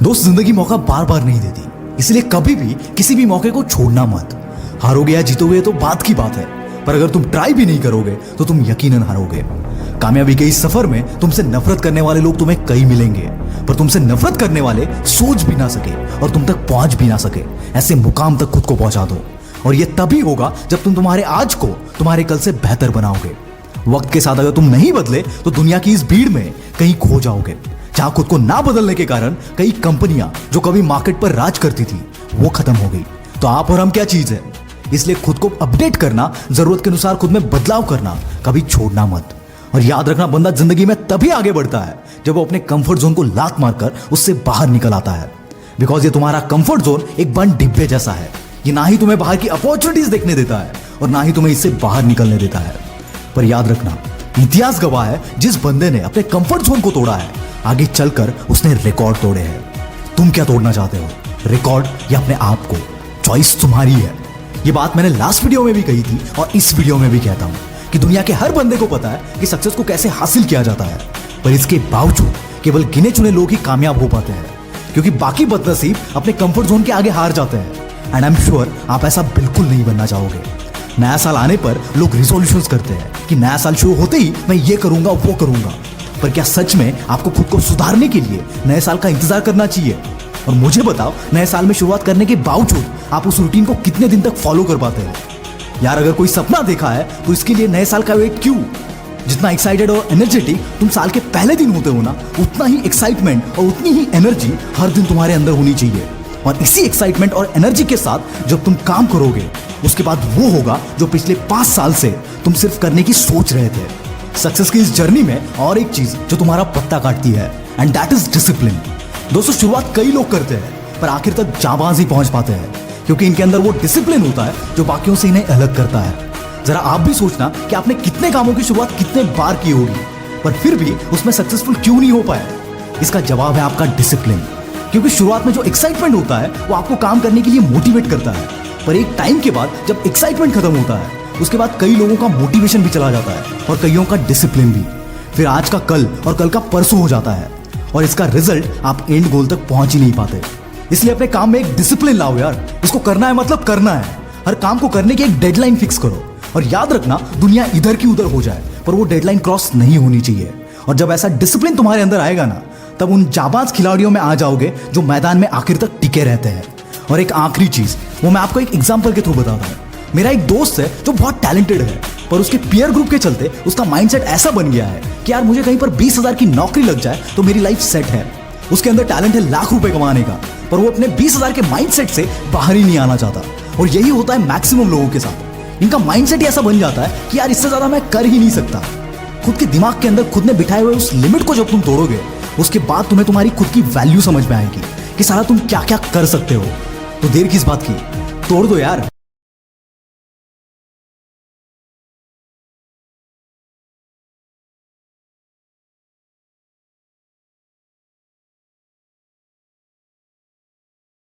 दोस्त, जिंदगी मौका बार बार नहीं देती, इसलिए कभी भी किसी भी मौके को छोड़ना मत। हारोगे या जीतोगे तो बात की बात है, पर अगर तुम ट्राई भी नहीं करोगे तो तुम यकीनन हारोगे। कामयाबी के इस सफर में तुमसे नफरत करने वाले लोग तुम्हें कई मिलेंगे, पर तुमसे नफरत करने वाले सोच भी ना सके और तुम तक पहुंच भी ना सके ऐसे मुकाम तक खुद को पहुंचा दो। और यह तभी होगा जब तुम तुम्हारे आज को तुम्हारे कल से बेहतर बनाओगे। वक्त के साथ अगर तुम नहीं बदले तो दुनिया की इस भीड़ में कहीं खो जाओगे, जहां खुद को ना बदलने के कारण कई कंपनियां जो कभी मार्केट पर राज करती थी वो खत्म हो गई। तो आप और हम क्या चीज है? इसलिए खुद को अपडेट करना, जरूरत के अनुसार खुद में बदलाव करना कभी छोड़ना मत। और याद रखना, बंदा जिंदगी में तभी आगे बढ़ता है जब वो अपने कंफर्ट जोन को लात मारकर उससे बाहर निकल आता है। बिकॉज ये तुम्हारा कंफर्ट जोन एक बंद डिब्बे जैसा है। ये ना ही तुम्हें बाहर की अपॉर्चुनिटीज देखने देता है और ना ही तुम्हें इससे बाहर निकलने देता है। पर याद रखना, इतिहास गवाह है, जिस बंदे ने अपने कंफर्ट जोन को तोड़ा है आगे चलकर उसने रिकॉर्ड तोड़े हैं। तुम क्या तोड़ना चाहते हो, रिकॉर्ड या अपने आप को? चॉइस तुम्हारी है। ये बात मैंने लास्ट वीडियो में भी कही थी और इस वीडियो में भी कहता हूं कि दुनिया के हर बंदे को पता है कि सक्सेस को कैसे हासिल किया जाता है, पर इसके बावजूद केवल गिने चुने लोग ही कामयाब हो पाते हैं, क्योंकि बाकी बदनसीब अपने कंफर्ट जोन के आगे हार जाते हैं। एंड आई एम श्योर आप ऐसा बिल्कुल नहीं बनना चाहोगे। नया साल आने पर लोग रिजोल्यूशंस करते हैं कि नया साल शुरू होते ही मैं ये करूंगा वो करूंगा, पर क्या सच में आपको खुद को सुधारने के लिए नए साल का इंतजार करना चाहिए? और मुझे बताओ, नए साल में शुरुआत करने के बावजूद आप उस रूटीन को कितने दिन तक फॉलो कर पाते हो? यार, अगर कोई सपना देखा है तो इसके लिए नए साल का वेट क्यों? जितना एक्साइटेड और एनर्जेटिक तुम साल के पहले दिन होते हो ना, उतना ही एक्साइटमेंट और उतनी ही एनर्जी हर दिन तुम्हारे अंदर होनी चाहिए। और इसी एक्साइटमेंट और एनर्जी के साथ जब तुम काम करोगे, उसके बाद वो होगा जो पिछले 5 साल से तुम सिर्फ करने की सोच रहे थे। सक्सेस की इस जर्नी में और एक चीज जो तुम्हारा पत्ता काटती है, एंड दैट इज डिसिप्लिन। दोस्तों, शुरुआत कई लोग करते हैं पर आखिर तक जाबाज ही पहुंच पाते हैं, क्योंकि इनके अंदर वो डिसिप्लिन होता है जो बाकियों से इन्हें अलग करता है। जरा आप भी सोचना कि आपने कितने कामों की शुरुआत कितने बार की होगी, पर फिर भी उसमें सक्सेसफुल क्यों नहीं हो पाए? इसका जवाब है आपका डिसिप्लिन। क्योंकि शुरुआत में जो एक्साइटमेंट होता है वो आपको काम करने के लिए मोटिवेट करता है, पर एक टाइम के बाद जब एक्साइटमेंट खत्म होता है उसके बाद कई लोगों का मोटिवेशन भी चला जाता है और कईयों का डिसिप्लिन भी। फिर आज का कल और कल का परसों हो जाता है और इसका रिजल्ट आप एंड गोल तक पहुंच ही नहीं पाते। इसलिए अपने काम में एक डिसिप्लिन लाओ यार। इसको करना है मतलब करना है। हर काम को करने की एक डेडलाइन फिक्स करो और याद रखना, दुनिया इधर की उधर हो जाए पर वो डेडलाइन क्रॉस नहीं होनी चाहिए। और जब ऐसा डिसिप्लिन तुम्हारे अंदर आएगा ना, तब उन जाबाज खिलाड़ियों में आ जाओगे जो मैदान में आखिर तक टिके रहते हैं। और एक आखिरी चीज, वो मैं आपको एक एग्जांपल के थ्रू बताता हूँ। मेरा एक दोस्त है जो बहुत टैलेंटेड है, पर उसके पीयर ग्रुप के चलते उसका माइंडसेट ऐसा बन गया है कि यार मुझे कहीं पर 20,000 की नौकरी लग जाए तो मेरी लाइफ सेट है। उसके अंदर टैलेंट है लाख रुपए कमाने का, पर वो अपने 20,000 के माइंडसेट से बाहर ही नहीं आना चाहता। और यही होता है मैक्सिमम लोगों के साथ। इनका माइंडसेट ही ऐसा बन जाता है कि यार इससे ज्यादा मैं कर ही नहीं सकता। खुद के दिमाग के अंदर खुद ने बिठाए हुए उस लिमिट को जब तुम तोड़ोगे, उसके बाद तुम्हें तुम्हारी खुद की वैल्यू समझ में आएगी कि साला तुम क्या क्या कर सकते हो। तो देर किस बात की, तोड़ दो यार।